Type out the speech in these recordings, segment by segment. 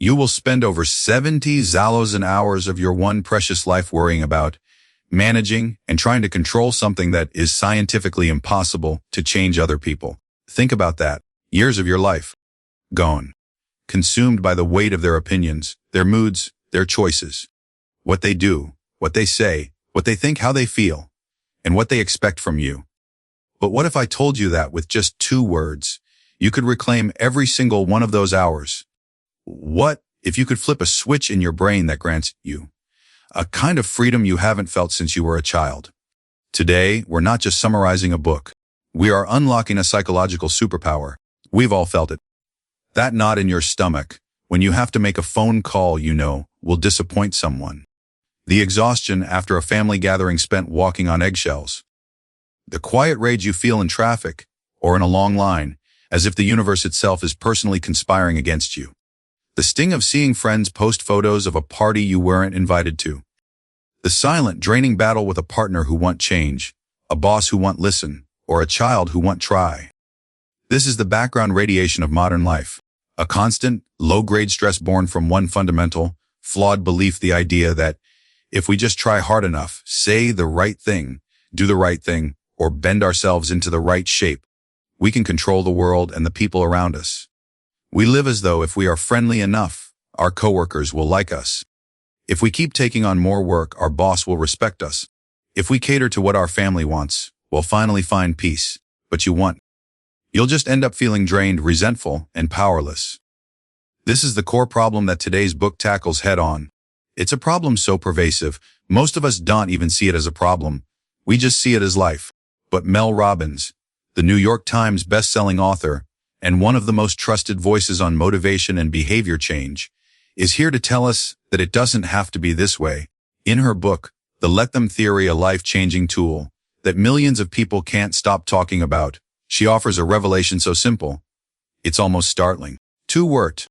You will spend over 70,000 hours of your one precious life worrying about, managing, and trying to control something that is scientifically impossible to change other people. Think about that. Years of your life. Gone. Consumed by the weight of their opinions, their moods, their choices. What they do, what they say, what they think, how they feel, and what they expect from you. But what if I told you that with just 2 words, you could reclaim every single one of those hours? What if you could flip a switch in your brain that grants you a kind of freedom you haven't felt since you were a child? Today, we're not just summarizing a book. We are unlocking a psychological superpower. We've all felt it. That knot in your stomach when you have to make a phone call you know will disappoint someone. The exhaustion after a family gathering spent walking on eggshells. The quiet rage you feel in traffic or in a long line, as if the universe itself is personally conspiring against you. The sting of seeing friends post photos of a party you weren't invited to. The silent, draining battle with a partner who won't change, a boss who won't listen, or a child who won't try. This is the background radiation of modern life. A constant, low-grade stress born from one fundamental, flawed belief, the idea that if we just try hard enough, say the right thing, do the right thing, or bend ourselves into the right shape, we can control the world and the people around us. We live as though if we are friendly enough, our coworkers will like us. If we keep taking on more work, our boss will respect us. If we cater to what our family wants, we'll finally find peace. But you won't. You'll just end up feeling drained, resentful, and powerless. This is the core problem that today's book tackles head on. It's a problem so pervasive, most of us don't even see it as a problem. We just see it as life. But Mel Robbins, the New York Times best-selling author, and one of the most trusted voices on motivation and behavior change, is here to tell us that it doesn't have to be this way. In her book, The Let Them Theory, a life-changing tool that millions of people can't stop talking about, she offers a revelation so simple, it's almost startling. 2 words.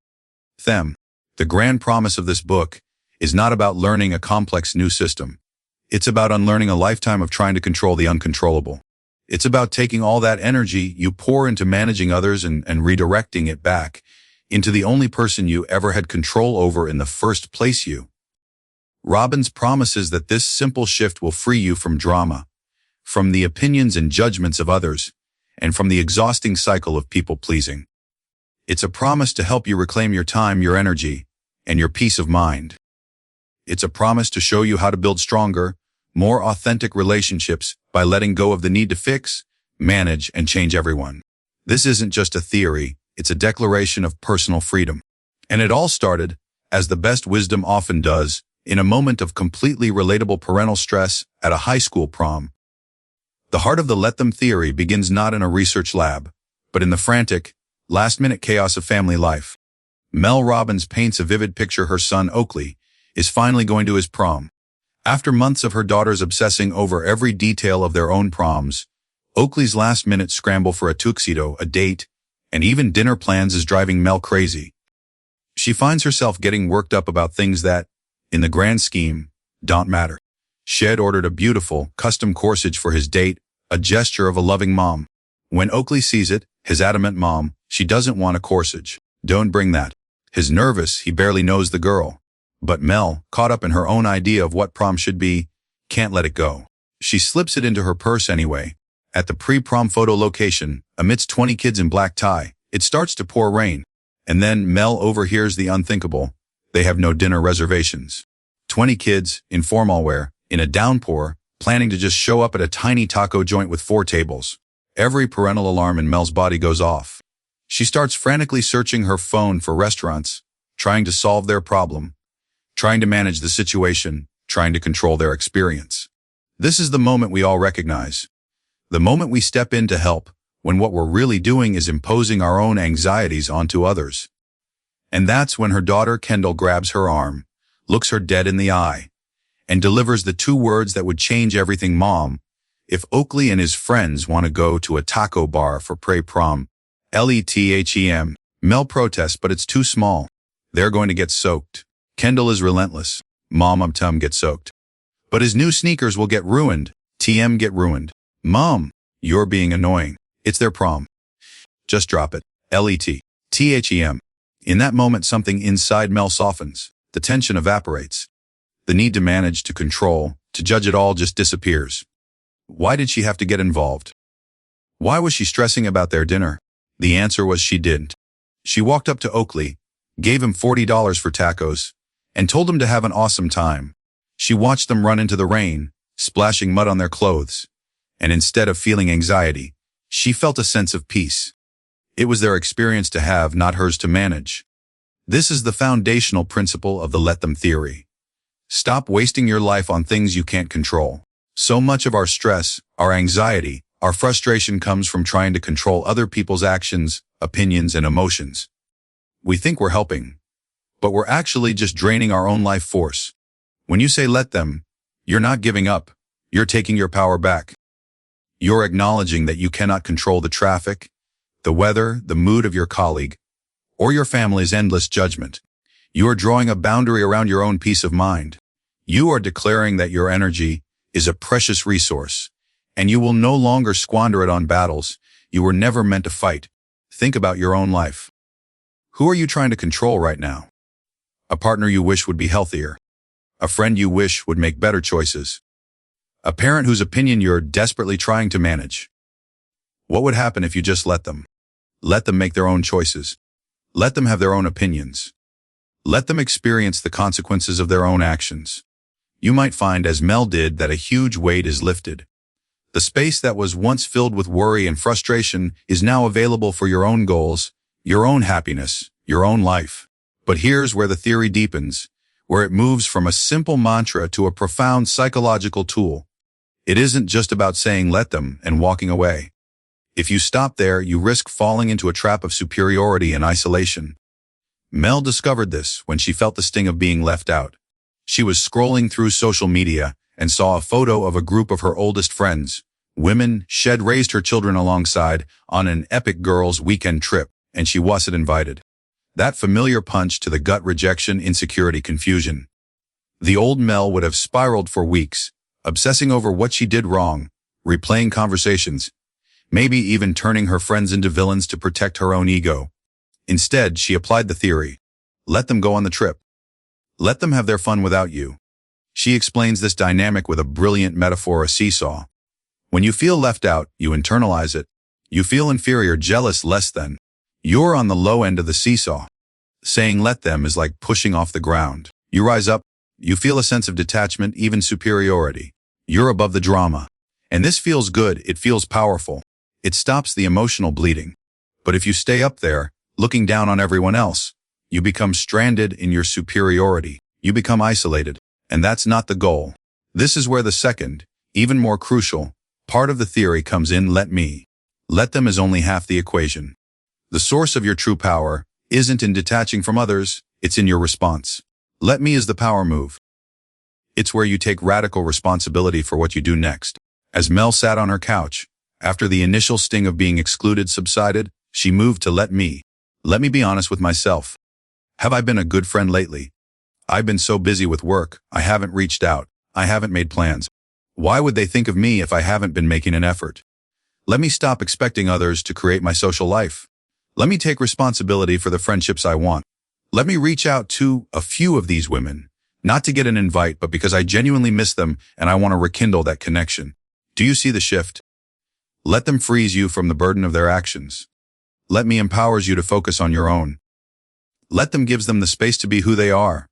Them. The grand promise of this book is not about learning a complex new system. It's about unlearning a lifetime of trying to control the uncontrollable. It's about taking all that energy you pour into managing others and redirecting it back into the only person you ever had control over in the first place, you. Robbins promises that this simple shift will free you from drama, from the opinions and judgments of others, and from the exhausting cycle of people-pleasing. It's a promise to help you reclaim your time, your energy, and your peace of mind. It's a promise to show you how to build stronger, more authentic relationships by letting go of the need to fix, manage, and change everyone. This isn't just a theory, it's a declaration of personal freedom. And it all started, as the best wisdom often does, in a moment of completely relatable parental stress at a high school prom. The heart of the Let Them theory begins not in a research lab, but in the frantic, last-minute chaos of family life. Mel Robbins paints a vivid picture. Her son, Oakley, is finally going to his prom. After months of her daughters obsessing over every detail of their own proms, Oakley's last-minute scramble for a tuxedo, a date, and even dinner plans is driving Mel crazy. She finds herself getting worked up about things that, in the grand scheme, don't matter. Shed ordered a beautiful, custom corsage for his date, a gesture of a loving mom. When Oakley sees it, his adamant mom, she doesn't want a corsage. Don't bring that. His nervous, he barely knows the girl. But Mel, caught up in her own idea of what prom should be, can't let it go. She slips it into her purse anyway. At the pre-prom photo location, amidst 20 kids in black tie, it starts to pour rain. And then Mel overhears the unthinkable. They have no dinner reservations. 20 kids, in formal wear, in a downpour, planning to just show up at a tiny taco joint with 4 tables. Every parental alarm in Mel's body goes off. She starts frantically searching her phone for restaurants, trying to solve their problem, trying to manage the situation, trying to control their experience. This is the moment we all recognize. The moment we step in to help, when what we're really doing is imposing our own anxieties onto others. And that's when her daughter Kendall grabs her arm, looks her dead in the eye, and delivers the 2 words that would change everything. Mom, if Oakley and his friends want to go to a taco bar for pre-prom, LETHEM, Mel protests, but it's too small. They're going to get soaked. Kendall is relentless. Mom, get soaked. But his new sneakers will get ruined. TM get ruined. Mom, you're being annoying. It's their prom. Just drop it. LETHEM. In that moment, something inside Mel softens. The tension evaporates. The need to manage, to control, to judge it all just disappears. Why did she have to get involved? Why was she stressing about their dinner? The answer was she didn't. She walked up to Oakley, gave him $40 for tacos, and told him to have an awesome time. She watched them run into the rain, splashing mud on their clothes, and instead of feeling anxiety, she felt a sense of peace. It was their experience to have, not hers to manage. This is the foundational principle of the let them theory. Stop wasting your life on things you can't control. So much of our stress, our anxiety, our frustration comes from trying to control other people's actions, opinions, and emotions. We think we're helping, but we're actually just draining our own life force. When you say let them, you're not giving up. You're taking your power back. You're acknowledging that you cannot control the traffic, the weather, the mood of your colleague, or your family's endless judgment. You are drawing a boundary around your own peace of mind. You are declaring that your energy is a precious resource, and you will no longer squander it on battles you were never meant to fight. Think about your own life. Who are you trying to control right now? A partner you wish would be healthier. A friend you wish would make better choices. A parent whose opinion you're desperately trying to manage. What would happen if you just let them? Let them make their own choices. Let them have their own opinions. Let them experience the consequences of their own actions. You might find, as Mel did, that a huge weight is lifted. The space that was once filled with worry and frustration is now available for your own goals, your own happiness, your own life. But here's where the theory deepens, where it moves from a simple mantra to a profound psychological tool. It isn't just about saying let them and walking away. If you stop there, you risk falling into a trap of superiority and isolation. Mel discovered this when she felt the sting of being left out. She was scrolling through social media and saw a photo of a group of her oldest friends, women she'd raised her children alongside, on an epic girls' weekend trip, and she wasn't invited. That familiar punch to the gut: rejection, insecurity, confusion. The old Mel would have spiraled for weeks, obsessing over what she did wrong, replaying conversations, maybe even turning her friends into villains to protect her own ego. Instead, she applied the theory. Let them go on the trip. Let them have their fun without you. She explains this dynamic with a brilliant metaphor: a seesaw. When you feel left out, you internalize it. You feel inferior, jealous, less than. You're on the low end of the seesaw. Saying let them is like pushing off the ground. You rise up, you feel a sense of detachment, even superiority. You're above the drama. And this feels good, it feels powerful. It stops the emotional bleeding. But if you stay up there, looking down on everyone else, you become stranded in your superiority. You become isolated. And that's not the goal. This is where the second, even more crucial, part of the theory comes in: let me. Let them is only half the equation. The source of your true power isn't in detaching from others, it's in your response. Let me is the power move. It's where you take radical responsibility for what you do next. As Mel sat on her couch, after the initial sting of being excluded subsided, she moved to let me. Let me be honest with myself. Have I been a good friend lately? I've been so busy with work, I haven't reached out, I haven't made plans. Why would they think of me if I haven't been making an effort? Let me stop expecting others to create my social life. Let me take responsibility for the friendships I want. Let me reach out to a few of these women, not to get an invite, but because I genuinely miss them and I want to rekindle that connection. Do you see the shift? Let them frees you from the burden of their actions. Let me empowers you to focus on your own. Let them gives them the space to be who they are.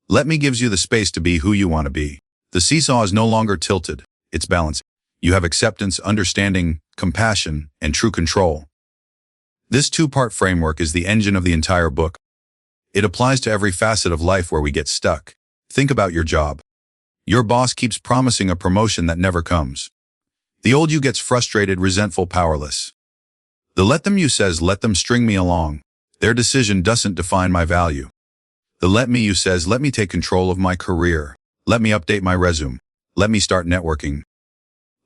Let me gives you the space to be who you want to be. The seesaw is no longer tilted, it's balanced. You have acceptance, understanding, compassion, and true control. This two-part framework is the engine of the entire book. It applies to every facet of life where we get stuck. Think about your job. Your boss keeps promising a promotion that never comes. The old you gets frustrated, resentful, powerless. The let them you says, let them string me along. Their decision doesn't define my value. The let me you says, let me take control of my career. Let me update my resume. Let me start networking.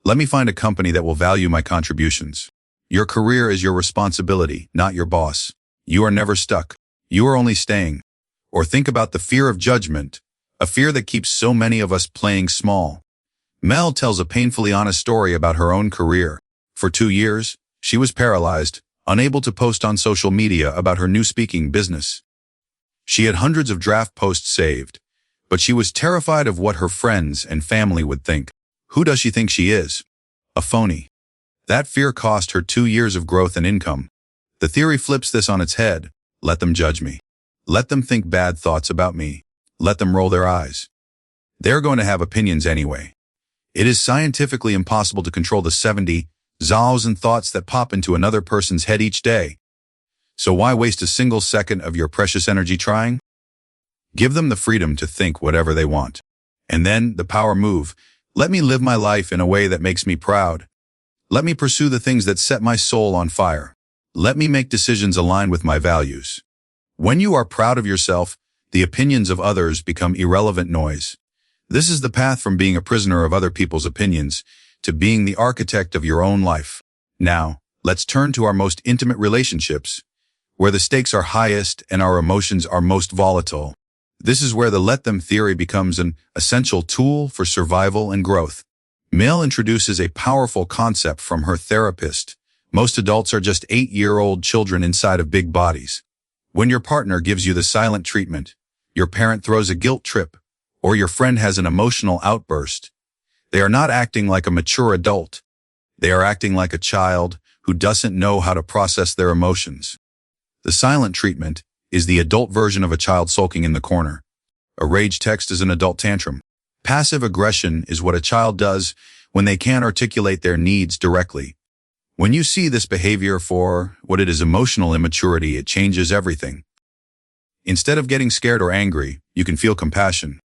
Let me find a company that will value my contributions. Your career is your responsibility, not your boss. You are never stuck. You are only staying. Or think about the fear of judgment, a fear that keeps so many of us playing small. Mel tells a painfully honest story about her own career. For 2 years, she was paralyzed, unable to post on social media about her new speaking business. She had hundreds of draft posts saved, but she was terrified of what her friends and family would think. Who does she think she is? A phony. That fear cost her 2 years of growth and income. The theory flips this on its head. Let them judge me. Let them think bad thoughts about me. Let them roll their eyes. They're going to have opinions anyway. It is scientifically impossible to control the 70,000 thoughts that pop into another person's head each day. So why waste a single second of your precious energy trying? Give them the freedom to think whatever they want. And then the power move. Let me live my life in a way that makes me proud. Let me pursue the things that set my soul on fire. Let me make decisions aligned with my values. When you are proud of yourself, the opinions of others become irrelevant noise. This is the path from being a prisoner of other people's opinions to being the architect of your own life. Now, let's turn to our most intimate relationships, where the stakes are highest and our emotions are most volatile. This is where the let them theory becomes an essential tool for survival and growth. Mel introduces a powerful concept from her therapist. Most adults are just 8-year-old children inside of big bodies. When your partner gives you the silent treatment, your parent throws a guilt trip, or your friend has an emotional outburst, they are not acting like a mature adult. They are acting like a child who doesn't know how to process their emotions. The silent treatment is the adult version of a child sulking in the corner. A rage text is an adult tantrum. Passive aggression is what a child does when they can't articulate their needs directly. When you see this behavior for what it is, emotional immaturity, it changes everything. Instead of getting scared or angry, you can feel compassion.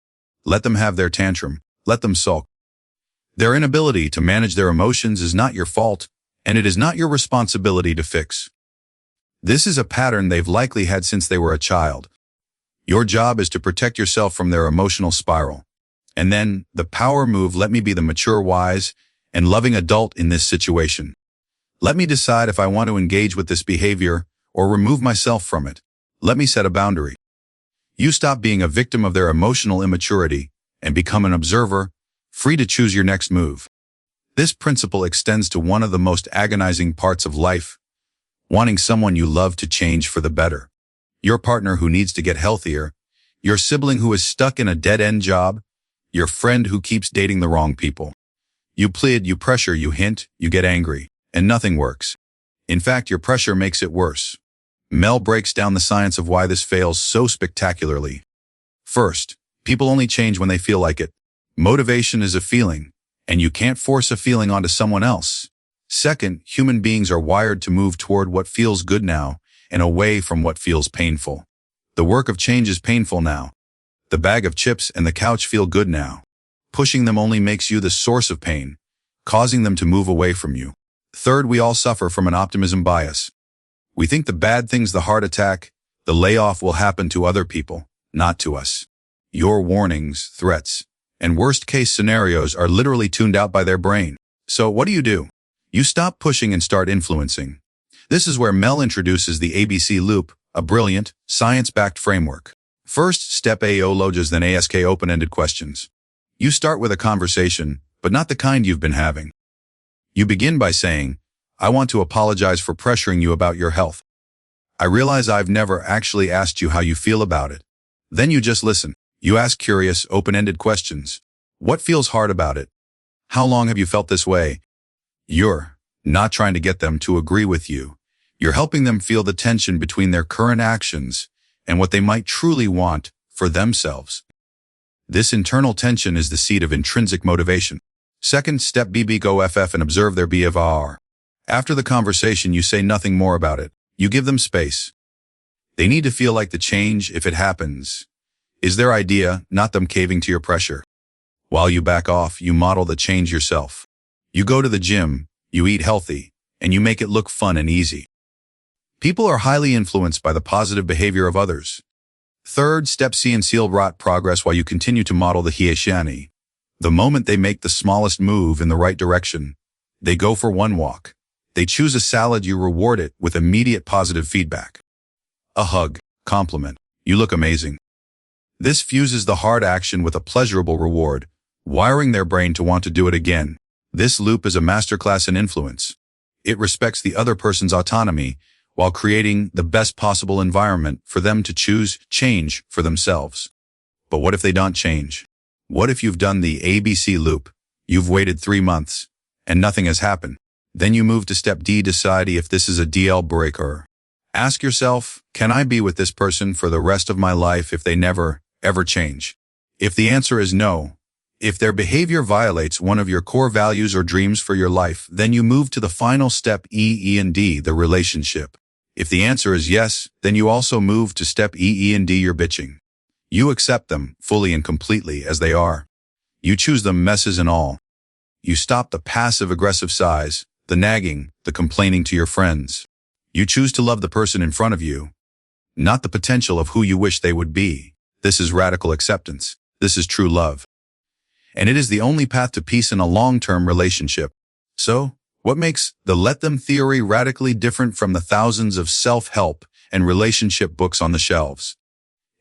Let them have their tantrum. Let them sulk. Their inability to manage their emotions is not your fault, and it is not your responsibility to fix. This is a pattern they've likely had since they were a child. Your job is to protect yourself from their emotional spiral. And then, the power move, let me be the mature, wise, and loving adult in this situation. Let me decide if I want to engage with this behavior or remove myself from it. Let me set a boundary. You stop being a victim of their emotional immaturity and become an observer, free to choose your next move. This principle extends to one of the most agonizing parts of life, wanting someone you love to change for the better. Your partner who needs to get healthier, your sibling who is stuck in a dead-end job, your friend who keeps dating the wrong people. You plead, you pressure, you hint, you get angry, and nothing works. In fact, your pressure makes it worse. Mel breaks down the science of why this fails so spectacularly. First, people only change when they feel like it. Motivation is a feeling, and you can't force a feeling onto someone else. Second, human beings are wired to move toward what feels good now and away from what feels painful. The work of change is painful now. The bag of chips and the couch feel good now. Pushing them only makes you the source of pain, causing them to move away from you. Third, we all suffer from an optimism bias. We think the bad things, the heart attack, the layoff will happen to other people, not to us. Your warnings, threats, and worst-case scenarios are literally tuned out by their brain. So what do? You stop pushing and start influencing. This is where Mel introduces the ABC loop, a brilliant, science-backed framework. First, step A, loges, then ask open-ended questions. You start with a conversation, but not the kind you've been having. You begin by saying, I want to apologize for pressuring you about your health. I realize I've never actually asked you how you feel about it. Then you just listen. You ask curious, open-ended questions. What feels hard about it? How long have you felt this way? You're not trying to get them to agree with you. You're helping them feel the tension between their current actions and what they might truly want for themselves. This internal tension is the seed of intrinsic motivation. Second, step B, go FF and observe their behavior. After the conversation, you say nothing more about it. You give them space. They need to feel like the change, if it happens, is their idea, not them caving to your pressure. While you back off, you model the change yourself. You go to the gym, you eat healthy, and you make it look fun and easy. People are highly influenced by the positive behavior of others. Third, step C and seal rot progress while you continue to model the Hieshani. The moment they make the smallest move in the right direction, they go for one walk. They choose a salad, you reward it with immediate positive feedback. A hug, compliment, you look amazing. This fuses the hard action with a pleasurable reward, wiring their brain to want to do it again. This loop is a masterclass in influence. It respects the other person's autonomy while creating the best possible environment for them to choose change for themselves. But what if they don't change? What if you've done the ABC loop? You've waited 3 months and nothing has happened. Then you move to step D, decide if this is a deal breaker. Ask yourself, can I be with this person for the rest of my life if they never, ever change? If the answer is no, if their behavior violates one of your core values or dreams for your life, then you move to the final step E, and D, the relationship. If the answer is yes, then you also move to step E, and D, your bitching. You accept them fully and completely as they are. You choose them, messes and all. You stop the passive-aggressive sighs, the nagging, the complaining to your friends. You choose to love the person in front of you, not the potential of who you wish they would be. This is radical acceptance. This is true love. And it is the only path to peace in a long-term relationship. So, what makes the Let Them theory radically different from the thousands of self-help and relationship books on the shelves?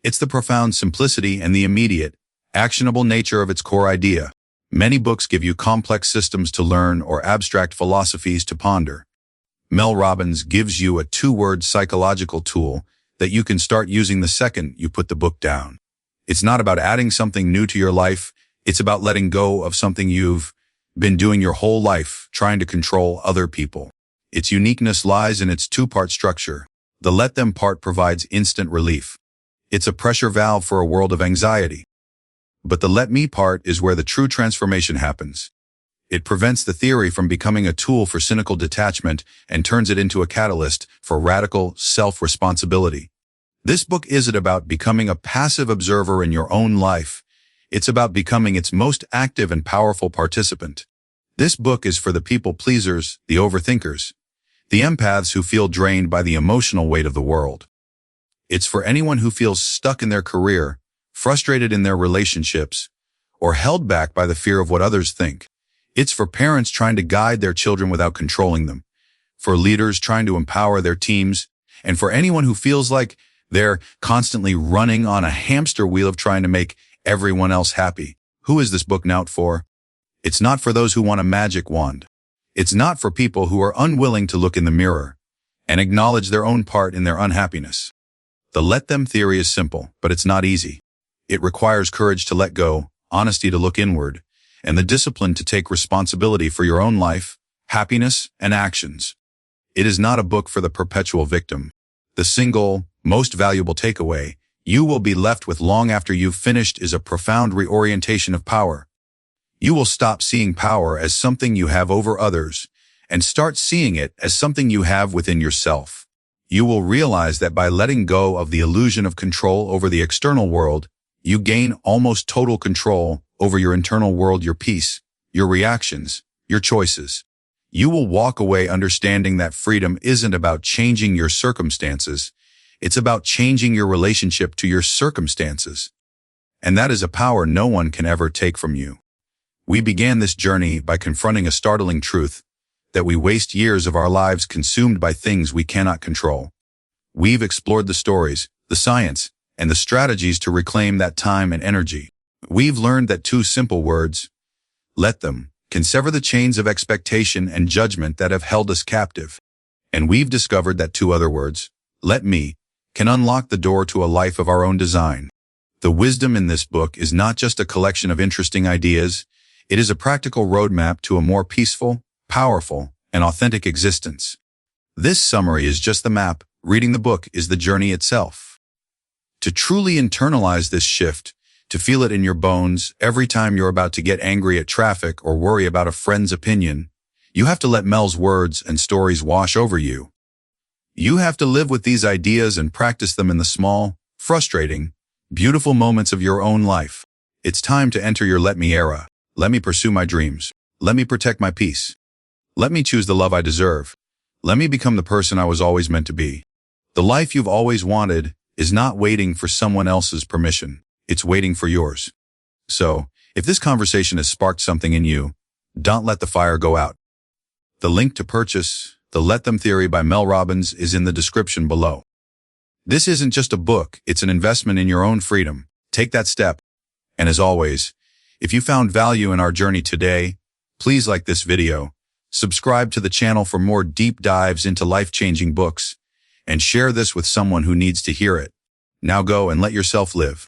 It's the profound simplicity and the immediate, actionable nature of its core idea. Many books give you complex systems to learn or abstract philosophies to ponder. Mel Robbins gives you a 2-word psychological tool that you can start using the second you put the book down. It's not about adding something new to your life. It's about letting go of something you've been doing your whole life, trying to control other people. Its uniqueness lies in its 2-part structure. The Let Them part provides instant relief. It's a pressure valve for a world of anxiety. But the Let Me part is where the true transformation happens. It prevents the theory from becoming a tool for cynical detachment and turns it into a catalyst for radical self-responsibility. This book isn't about becoming a passive observer in your own life. It's about becoming its most active and powerful participant. This book is for the people pleasers, the overthinkers, the empaths who feel drained by the emotional weight of the world. It's for anyone who feels stuck in their career, frustrated in their relationships, or held back by the fear of what others think. It's for parents trying to guide their children without controlling them, for leaders trying to empower their teams, and for anyone who feels like they're constantly running on a hamster wheel of trying to make everyone else happy. Who is this book not for? It's not for those who want a magic wand. It's not for people who are unwilling to look in the mirror and acknowledge their own part in their unhappiness. The Let Them theory is simple, but it's not easy. It requires courage to let go, honesty to look inward, and the discipline to take responsibility for your own life, happiness, and actions. It is not a book for the perpetual victim. The single, most valuable takeaway you will be left with long after you've finished is a profound reorientation of power. You will stop seeing power as something you have over others and start seeing it as something you have within yourself. You will realize that by letting go of the illusion of control over the external world, you gain almost total control over your internal world, your peace, your reactions, your choices. You will walk away understanding that freedom isn't about changing your circumstances. It's about changing your relationship to your circumstances. And that is a power no one can ever take from you. We began this journey by confronting a startling truth, that we waste years of our lives consumed by things we cannot control. We've explored the stories, the science, and the strategies to reclaim that time and energy. We've learned that 2 simple words, let them, can sever the chains of expectation and judgment that have held us captive. And we've discovered that 2 other words, let me, can unlock the door to a life of our own design. The wisdom in this book is not just a collection of interesting ideas. It is a practical roadmap to a more peaceful, powerful, and authentic existence. This summary is just the map. Reading the book is the journey itself. To truly internalize this shift, to feel it in your bones every time you're about to get angry at traffic or worry about a friend's opinion, you have to let Mel's words and stories wash over you. You have to live with these ideas and practice them in the small, frustrating, beautiful moments of your own life. It's time to enter your Let Me era. Let me pursue my dreams. Let me protect my peace. Let me choose the love I deserve. Let me become the person I was always meant to be. The life you've always wanted is not waiting for someone else's permission. It's waiting for yours. So, if this conversation has sparked something in you, don't let the fire go out. The link to purchase The Let Them Theory by Mel Robbins is in the description below. This isn't just a book, it's an investment in your own freedom. Take that step. And as always, if you found value in our journey today, please like this video, subscribe to the channel for more deep dives into life-changing books, and share this with someone who needs to hear it. Now go and let yourself live.